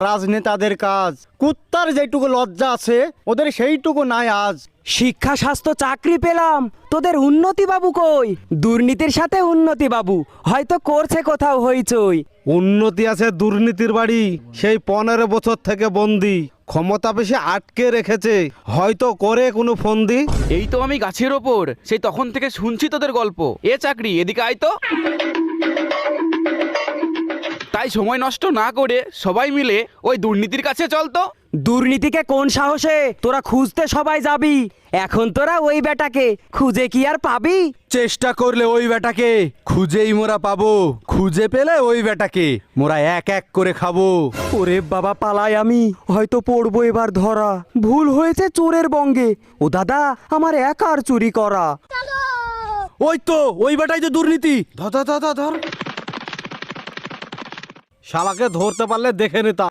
রাজনেতাদের কাজ। কুত্তার যেটুকু লজ্জা আছে ওদের সেইটুকু নাই আজ। শিক্ষা স্বাস্থ্য চাকরি পেলাম, তোদের উন্নতি বাবু কই? দুর্নীতির সাথে উন্নতি বাবু হয়তো করছে কোথাও হইচই। উন্নতি আছে দুর্নীতির বাড়ি, সেই 15 বছর থেকে বন্দি, ক্ষমতা বেশি আটকে রেখেছে, হয়তো করে কোনো ফন্দি। এই তো আমি গাছের ওপর সেই তখন থেকে শুনছি তোদের গল্প। এ চাকরি এদিকে আয় তো। তাই সময় নষ্ট না করে সবাই মিলে ওই দুর্নীতির কাছে চল তো। দুর্নীতিকে কোন সাহসে তোরা খুঁজতে সবাই যাবি? এখন তোরা ওই বেটাকে খুঁজে কি আর পাবি? চেষ্টা করলে ওই বেটাকে খুঁজেই মোরা পাবো, খুঁজে পেলে ওই বেটাকে মোরা এক এক করে খাবো। ওরে বাবা পালাই আমি, হয়তো পড়বো এবার ধরা। ভুল হয়েছে চোরের বঙ্গে, ও দাদা আমার একার চুরি করা। ওই তো ওই বেটাই তো দুর্নীতি। ধর ধর ধর ধর। শালাকে ধরতে পারলে দেখে নিতাম।